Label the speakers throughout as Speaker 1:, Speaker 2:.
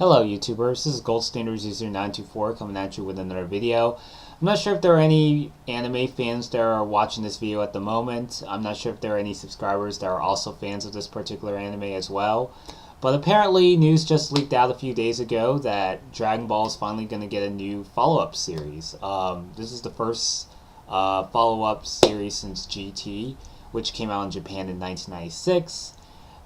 Speaker 1: Hello YouTubers, this is Gold Standards User 924 coming at you with another video. I'm not sure if there are any anime fans that are watching this video at the moment. I'm not sure if there are any subscribers that are also fans of this particular anime as well. But apparently news just leaked out a few days ago that Dragon Ball is finally going to get a new follow-up series. This is the first follow-up series since GT, which came out in Japan in 1996.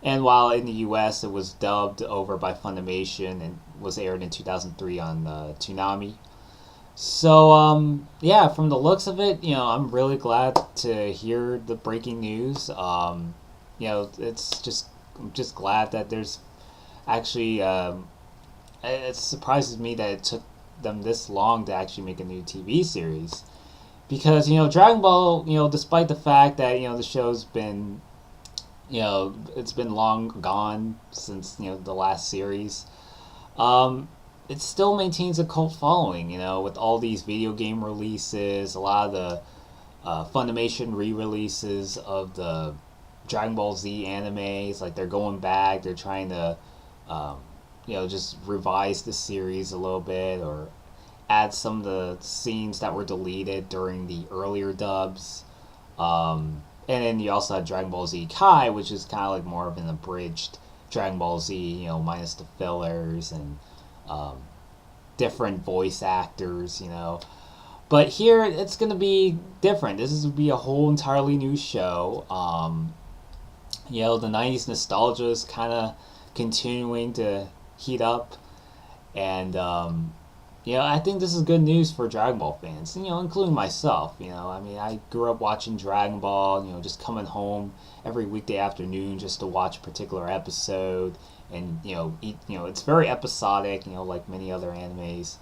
Speaker 1: And while in the US it was dubbed over by Funimation and was aired in 2003 on Toonami. So, yeah, from the looks of it, I'm really glad to hear the breaking news. I'm just glad that there's actually, it surprises me that it took them this long to actually make a new TV series. Because, Dragon Ball, despite the fact that, the show's been it's been long gone since the last series. It still maintains a cult following, with all these video game releases, a lot of the Funimation re-releases of the Dragon Ball Z animes. Like, they're going back, they're trying to just revise the series a little bit or add some of the scenes that were deleted during the earlier dubs. And then you also had Dragon Ball Z Kai, which is kind of like more of an abridged Dragon Ball Z, minus the fillers and different voice actors, But here, it's going to be different. This is going to be a whole entirely new show. The 90s nostalgia is kind of continuing to heat up. And, I think this is good news for Dragon Ball fans, including myself. I grew up watching Dragon Ball, just coming home every weekday afternoon just to watch a particular episode. And, it's very episodic, like many other animes.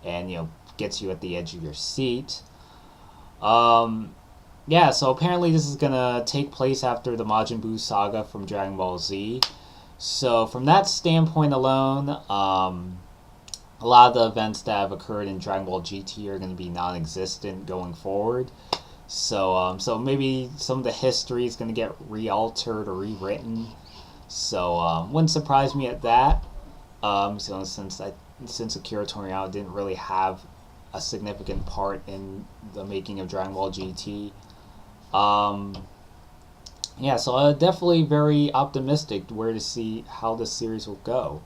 Speaker 1: And, gets you at the edge of your seat. So apparently this is going to take place after the Majin Buu saga from Dragon Ball Z. So from that standpoint alone, a lot of the events that have occurred in Dragon Ball GT are going to be non-existent going forward. So maybe some of the history is going to get re-altered or rewritten. So wouldn't surprise me at that. Since Akira Toriyama didn't really have a significant part in the making of Dragon Ball GT. So I'm definitely very optimistic where to see how the series will go.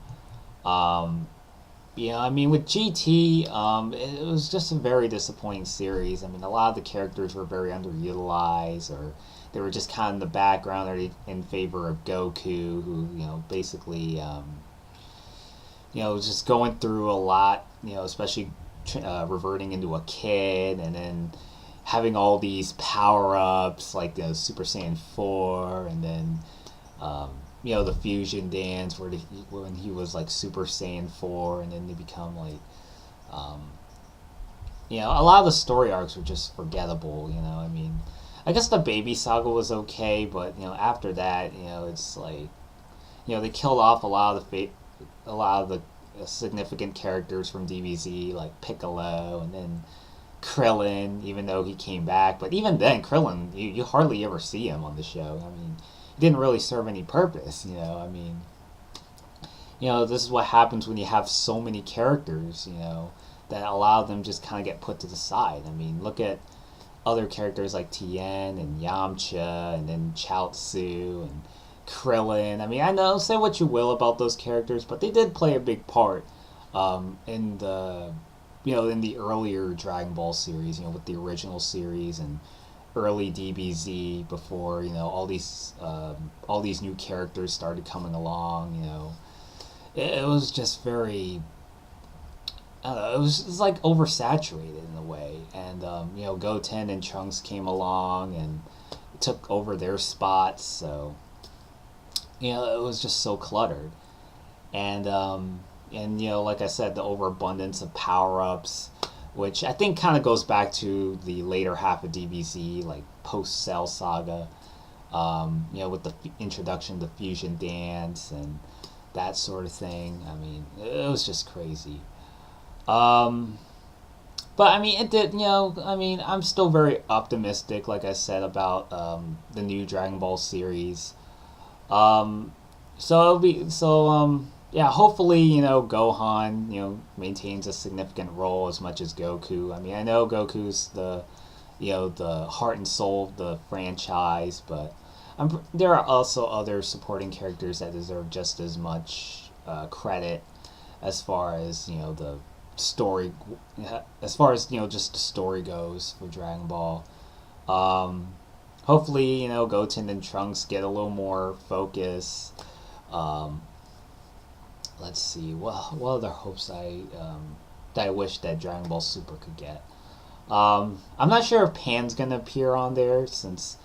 Speaker 1: With GT, it was just a very disappointing series. A lot of the characters were very underutilized, or they were just kind of in the background or in favor of Goku, who, basically, was just going through a lot, especially reverting into a kid, and then having all these power-ups, like the Super Saiyan 4, and then, the fusion dance when he was like Super Saiyan 4, and then they become like, a lot of the story arcs were just forgettable. I guess the Baby Saga was okay, but after that, it's like, they killed off a lot of the significant characters from DBZ, like Piccolo, and then Krillin, even though he came back. But even then, Krillin, you hardly ever see him on the show. Didn't really serve any purpose, this is what happens when you have so many characters, that a lot of them just kind of get put to the side. Look at other characters like Tien and Yamcha and then Chaozu and Krillin. I know, say what you will about those characters, but they did play a big part in the earlier Dragon Ball series, with the original series and early DBZ before all these new characters started coming along. It was just very, it was like oversaturated in a way, and Goten and Trunks came along and took over their spots, so it was just so cluttered, and like I said, the overabundance of power-ups, which I think kind of goes back to the later half of DBZ, like post-Cell Saga, with the introduction of the Fusion Dance and that sort of thing. It was just crazy. But it did, I'm still very optimistic, like I said, about the new Dragon Ball series. So it'll be yeah, hopefully, Gohan, maintains a significant role as much as Goku. I mean, I know Goku's the heart and soul of the franchise, but there are also other supporting characters that deserve just as much credit as far as, the story, as far as, just the story goes for Dragon Ball. Um, Hopefully, Goten and Trunks get a little more focus. Um, let's see, what other hopes that I wish that Dragon Ball Super could get. I'm not sure if Pan's gonna appear on there since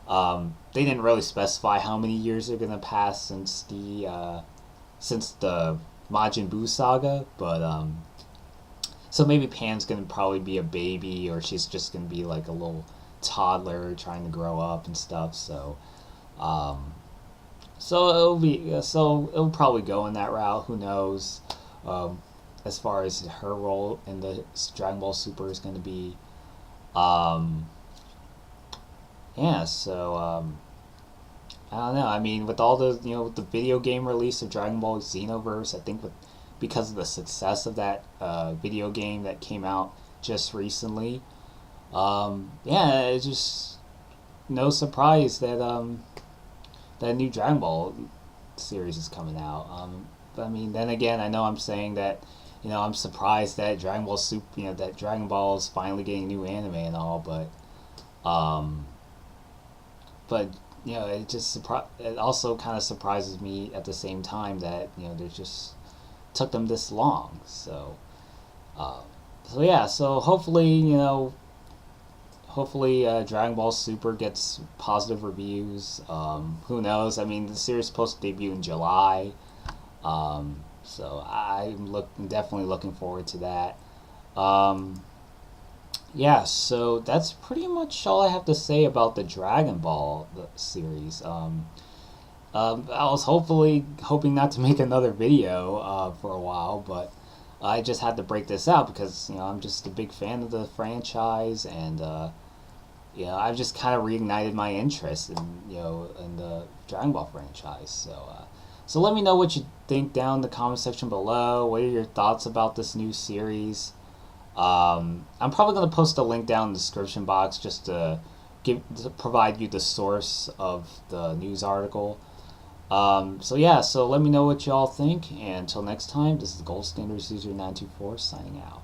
Speaker 1: they didn't really specify how many years are gonna pass since the Majin Buu saga, but so maybe Pan's gonna probably be a baby, or she's just gonna be like a little toddler trying to grow up and stuff. Um, so it'll probably go in that route. Who knows? Um, as far as her role in the Dragon Ball Super is going to be, um, yeah. I don't know. I mean, with all the with the video game release of Dragon Ball Xenoverse, I think because of the success of that video game that came out just recently, yeah, it's just no surprise that new Dragon Ball series is coming out. But I mean, then again, I know I'm saying that, I'm surprised that Dragon Ball Super, that Dragon Ball is finally getting new anime and all, um, but it also kind of surprises me at the same time that they just took them this long. Uh, so yeah, so hopefully Dragon Ball Super gets positive reviews. Who knows? I mean, the series is supposed to debut in July, so definitely looking forward to that. Um, yeah, so that's pretty much all I have to say about the Dragon Ball series. I was hoping not to make another video for a while, but I just had to break this out because I'm just a big fan of the franchise, and I've just kind of reignited my interest in the Dragon Ball franchise. So let me know what you think down in the comment section below. What are your thoughts about this new series? I'm probably gonna post a link down in the description box just to provide you the source of the news article. So yeah, so let me know what y'all think, and until next time, this is Gold Standards User 924 signing out.